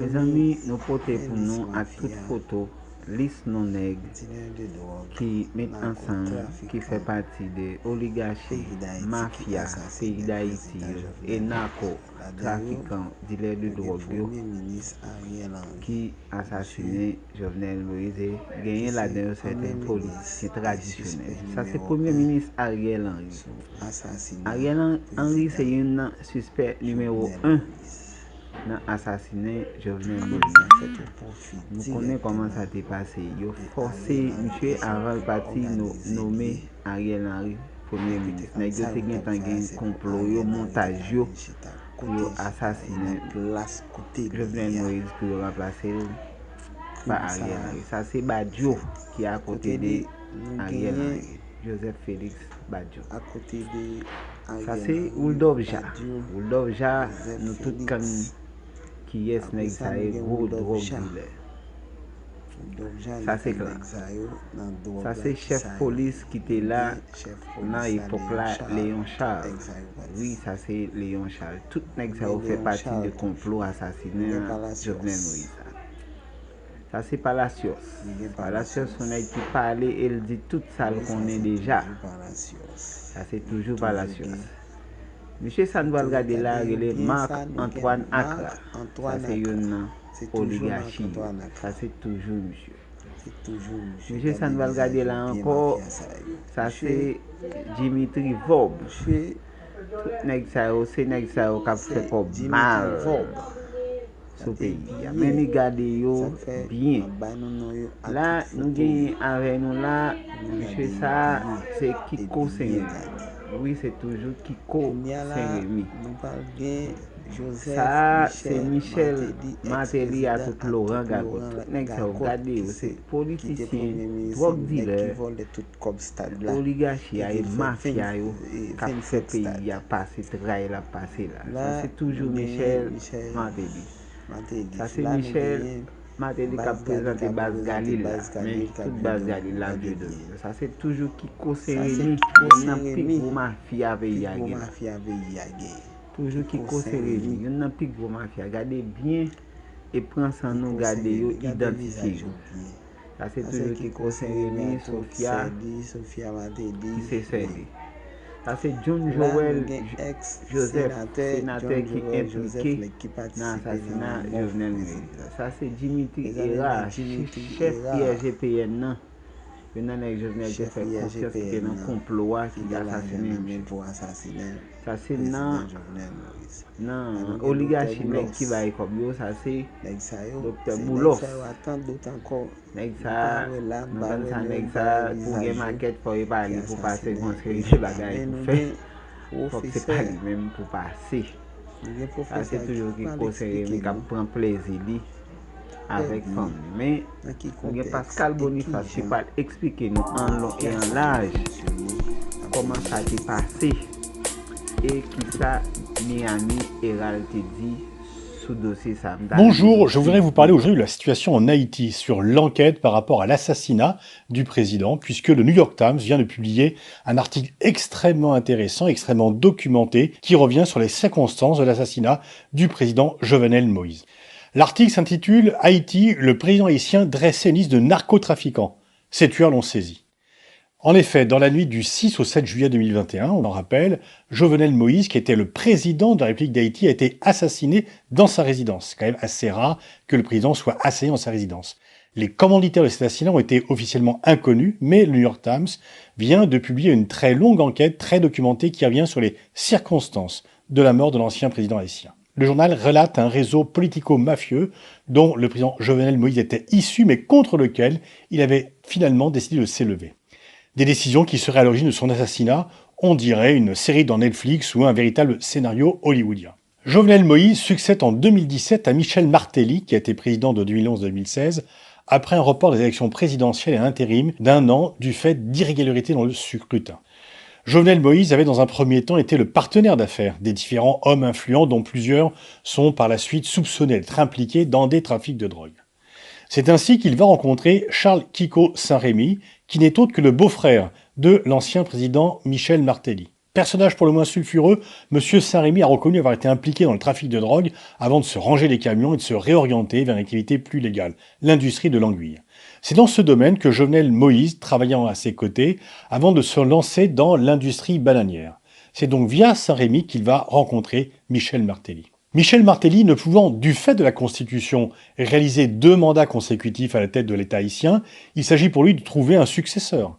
Mes amis, nous portons pour nous à toute photo liste non nègres qui mettent ensemble, qui fait partie des oligarchies, mafia, pays d'Haïti et narco, trafiquants, dealers de drogue qui assassiné Jovenel Moïse et gagné là-dedans certains politiciens traditionnels. Ça c'est le Premier ministre Ariel Henry. Ariel Henry c'est un suspect numéro 1 dans assassiné Jovenel Moïse. Nous connaissons comment ça s'est passé. Il a forcé monsieur avant le parti nommé Ariel Henry Premier ministre. Il a un complot, un montage pour assassiner Jovenel Moïse pour le remplacer par Ariel Henry. Ça c'est Badjo qui est à côté de Ariel Henry. Joseph Félix Badjo. Ça c'est Ouldovja. Ouldovja, nous tous connaissons qui est un gros drogue dealer. Ça c'est clair. Ça c'est chef police qui était là dans l'époque là, Léon Charles. Oui, ça c'est Léon Charles. Tout le monde ça fait partie du complot assassiné Jovenel Moïse. Ça c'est Palacios. Palacios, on a été parlé et il dit tout ça qu'on est déjà. Ça c'est toujours Palacios. Monsieur Sandoval regarder là, il est Marc-Antoine Accra. Ça c'est une oligarchie. Ça c'est toujours monsieur. Monsieur Sandoval regarder là encore. Ça c'est Dimitri Vob. Tout nèg ça c'est nèg ça qui fait pas mal au pays. Mais regardez yo bien. Là nous gagnons avec nous là monsieur ça c'est Kiko Saint-Rémy. Oui, c'est toujours Kiko Saint-Rémy. Ça, c'est Michel Martelly à tout Laurent Gagot. Regardez, c'est politicien, drogue dealer, oligarchie et mafia qui fait pays à passer, travail à passer là. Ça, c'est toujours Michel Martelly. Ça, c'est Michel Martelly qui a présenté Baz Galil, mais toute Baz Galil là, Dieu de lui. Ça c'est toujours Kiko Saint-Rémy, il y a un pic pour mafia avec Yagé. Toujours Kiko Saint-Rémy, il y a un pic pour mafia. Regardez bien et prenez ça nous, regardez, identifiez. Ça c'est toujours Kiko Saint-Rémy, Sophia qui s'est cédé. Ça c'est John Joel Joseph, sénateur qui est impliqué dans l'assassinat de Jovenel Moïse. Ça c'est Dimitri Hera, chef IRGPN. Il y a un Jovenel qui fait confiance qui est dans le complot qui a assassiné. Ça c'est dans l'oligarchie qui va être comme ça, c'est Dr. Boulos. Nèg ça, pour une maquette pour y parler, pour passer une série de bagages pour faire. Faut que c'est pas lui-même pour passer. Ça c'est toujours Kiko Saint-Rémy qui prend plaisir avec famille. Mais Pascal Boniface qui va expliquer nous en long et en large comment ça s'est passé et qui ça Miami Herald te dit sous dossier ça. Bonjour, je voudrais vous parler aujourd'hui de la situation en Haïti sur l'enquête par rapport à l'assassinat du président, puisque le New York Times vient de publier un article extrêmement intéressant, extrêmement documenté, qui revient sur les circonstances de l'assassinat du président Jovenel Moïse. L'article s'intitule « Haïti, le président haïtien dressait une liste de narcotrafiquants. Ces tueurs l'ont saisi ». En effet, dans la nuit du 6 au 7 juillet 2021, on en rappelle, Jovenel Moïse, qui était le président de la République d'Haïti, a été assassiné dans sa résidence. C'est quand même assez rare que le président soit assassiné dans sa résidence. Les commanditaires de cet assassinat ont été officiellement inconnus, mais le New York Times vient de publier une très longue enquête, très documentée, qui revient sur les circonstances de la mort de l'ancien président haïtien. Le journal relate un réseau politico-mafieux dont le président Jovenel Moïse était issu, mais contre lequel il avait finalement décidé de s'élever. Des décisions qui seraient à l'origine de son assassinat, on dirait une série dans Netflix ou un véritable scénario hollywoodien. Jovenel Moïse succède en 2017 à Michel Martelly, qui a été président de 2011 à 2016, après un report des élections présidentielles et intérim d'1 an du fait d'irrégularités dans le scrutin. Jovenel Moïse avait dans un premier temps été le partenaire d'affaires des différents hommes influents dont plusieurs sont par la suite soupçonnés d'être impliqués dans des trafics de drogue. C'est ainsi qu'il va rencontrer Charles Kiko Saint-Rémy, qui n'est autre que le beau-frère de l'ancien président Michel Martelly. Personnage pour le moins sulfureux, M. Saint-Rémy a reconnu avoir été impliqué dans le trafic de drogue avant de se ranger les camions et de se réorienter vers une activité plus légale, l'industrie de l'anguille. C'est dans ce domaine que Jovenel Moïse, travaillant à ses côtés, avant de se lancer dans l'industrie bananière. C'est donc via Saint-Rémy qu'il va rencontrer Michel Martelly. Michel Martelly, ne pouvant, du fait de la Constitution, réaliser 2 mandats consécutifs à la tête de l'État haïtien, il s'agit pour lui de trouver un successeur.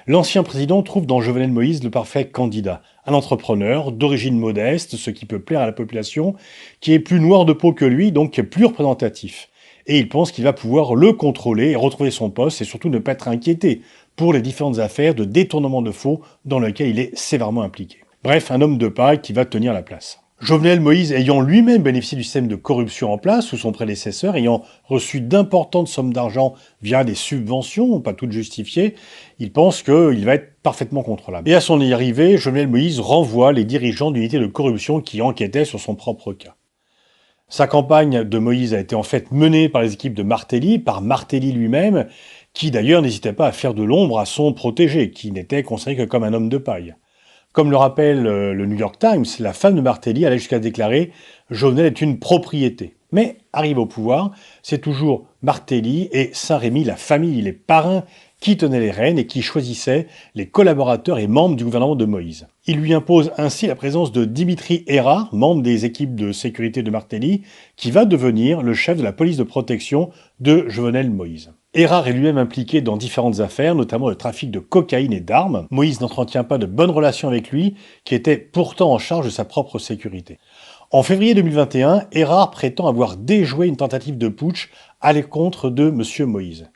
L'ancien président trouve dans Jovenel Moïse le parfait candidat, un entrepreneur d'origine modeste, ce qui peut plaire à la population, qui est plus noir de peau que lui, donc qui est plus représentatif. Et il pense qu'il va pouvoir le contrôler et retrouver son poste et surtout ne pas être inquiété pour les différentes affaires de détournement de faux dans lesquelles il est sévèrement impliqué. Bref, un homme de paille qui va tenir la place. Jovenel Moïse ayant lui-même bénéficié du système de corruption en place sous son prédécesseur, ayant reçu d'importantes sommes d'argent via des subventions, pas toutes justifiées, il pense qu'il va être parfaitement contrôlable. Et à son arrivée, Jovenel Moïse renvoie les dirigeants d'unités de corruption qui enquêtaient sur son propre cas. Sa campagne de Moïse a été en fait menée par les équipes de Martelly, par Martelly lui-même, qui d'ailleurs n'hésitait pas à faire de l'ombre à son protégé, qui n'était considéré que comme un homme de paille. Comme le rappelle le New York Times, la femme de Martelly allait jusqu'à déclarer « Jovenel est une propriété ». Mais, arrivé au pouvoir, c'est toujours Martelly et Saint-Rémy, la famille, les parrains, qui tenaient les rênes et qui choisissaient les collaborateurs et membres du gouvernement de Moïse. Il lui impose ainsi la présence de Dimitri Hérard, membre des équipes de sécurité de Martelly, qui va devenir le chef de la police de protection de Jovenel Moïse. Hérard est lui-même impliqué dans différentes affaires, notamment le trafic de cocaïne et d'armes. Moïse n'entretient pas de bonnes relations avec lui, qui était pourtant en charge de sa propre sécurité. En février 2021, Hérard prétend avoir déjoué une tentative de putsch à l'encontre de M. Moïse.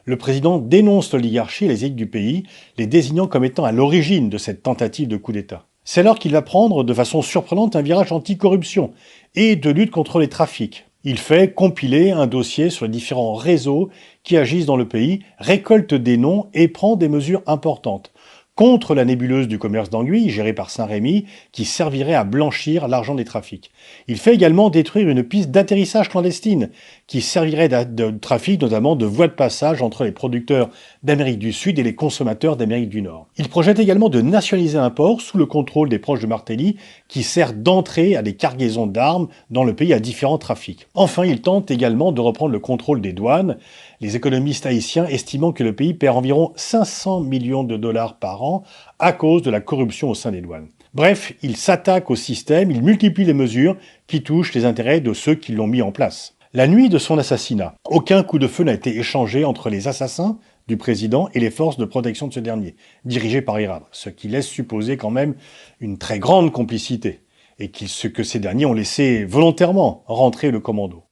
Le président dénonce l'oligarchie et les élites du pays, les désignant comme étant à l'origine de cette tentative de coup d'État. C'est alors qu'il va prendre de façon surprenante un virage anti-corruption et de lutte contre les trafics. Il fait compiler un dossier sur les différents réseaux qui agissent dans le pays, récolte des noms et prend des mesures importantes contre la nébuleuse du commerce d'anguilles, gérée par Saint-Rémy, qui servirait à blanchir l'argent des trafics. Il fait également détruire une piste d'atterrissage clandestine, qui servirait de trafic, notamment de voies de passage entre les producteurs d'Amérique du Sud et les consommateurs d'Amérique du Nord. Il projette également de nationaliser un port sous le contrôle des proches de Martelly, qui sert d'entrée à des cargaisons d'armes dans le pays à différents trafics. Enfin, il tente également de reprendre le contrôle des douanes, les économistes haïtiens estimant que le pays perd environ 500 millions de dollars par an à cause de la corruption au sein des douanes. Bref, il s'attaque au système, il multiplie les mesures qui touchent les intérêts de ceux qui l'ont mis en place. La nuit de son assassinat, aucun coup de feu n'a été échangé entre les assassins du président et les forces de protection de ce dernier, dirigées par Hérard, ce qui laisse supposer quand même une très grande complicité, et que ces derniers ont laissé volontairement rentrer le commando.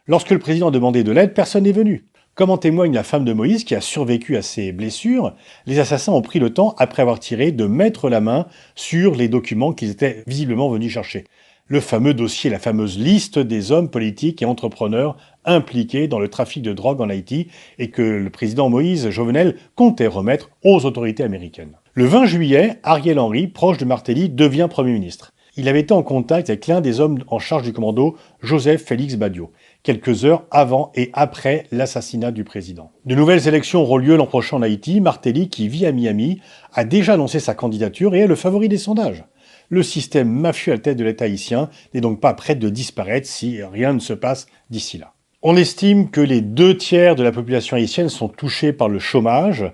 Lorsque le président a demandé de l'aide, personne n'est venu. Comme en témoigne la femme de Moïse qui a survécu à ses blessures, les assassins ont pris le temps, après avoir tiré, de mettre la main sur les documents qu'ils étaient visiblement venus chercher. Le fameux dossier, la fameuse liste des hommes politiques et entrepreneurs impliqués dans le trafic de drogue en Haïti et que le président Moïse Jovenel comptait remettre aux autorités américaines. Le 20 juillet, Ariel Henry, proche de Martelly, devient Premier ministre. Il avait été en contact avec l'un des hommes en charge du commando, Joseph Félix Badiou, quelques heures avant et après l'assassinat du président. De nouvelles élections auront lieu l'an prochain en Haïti. Martelly, qui vit à Miami, a déjà annoncé sa candidature et est le favori des sondages. Le système mafieux à la tête de l'État haïtien n'est donc pas prêt de disparaître si rien ne se passe d'ici là. On estime que les 2/3 de la population haïtienne sont touchés par le chômage,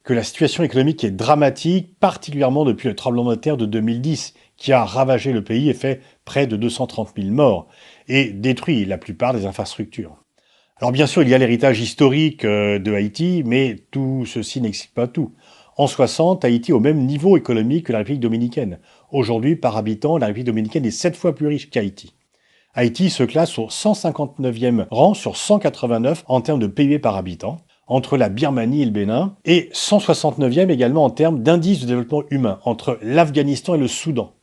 que la situation économique est dramatique, particulièrement depuis le tremblement de terre de 2010, qui a ravagé le pays et fait près de 230 000 morts, et détruit la plupart des infrastructures. Alors bien sûr, il y a l'héritage historique de Haïti, mais tout ceci n'explique pas tout. En 60, Haïti est au même niveau économique que la République dominicaine. Aujourd'hui, par habitant, la République dominicaine est 7 fois plus riche qu'Haïti. Haïti se classe au 159e rang sur 189 en termes de PIB par habitant, entre la Birmanie et le Bénin, et 169e également en termes d'indice de développement humain, entre l'Afghanistan et le Soudan.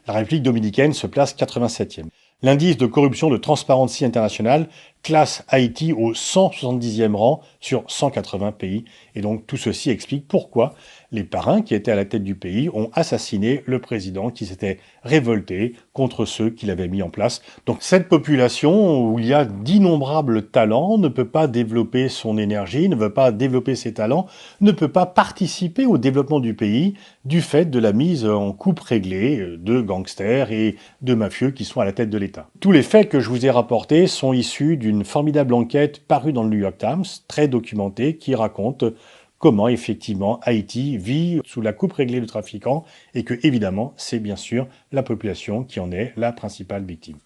La République dominicaine se place 87e. L'indice de corruption de Transparency International classe Haïti au 170e rang sur 180 pays. Et donc tout ceci explique pourquoi les parrains qui étaient à la tête du pays ont assassiné le président qui s'était révolté contre ceux qui l'avaient mis en place. Donc cette population où il y a d'innombrables talents ne peut pas développer son énergie, ne veut pas développer ses talents, ne peut pas participer au développement du pays du fait de la mise en coupe réglée de gangsters et de mafieux qui sont à la tête de l'État. Tous les faits que je vous ai rapportés sont issus d'une formidable enquête parue dans le New York Times, très documentée, qui raconte comment effectivement Haïti vit sous la coupe réglée de trafiquants et que évidemment c'est bien sûr la population qui en est la principale victime.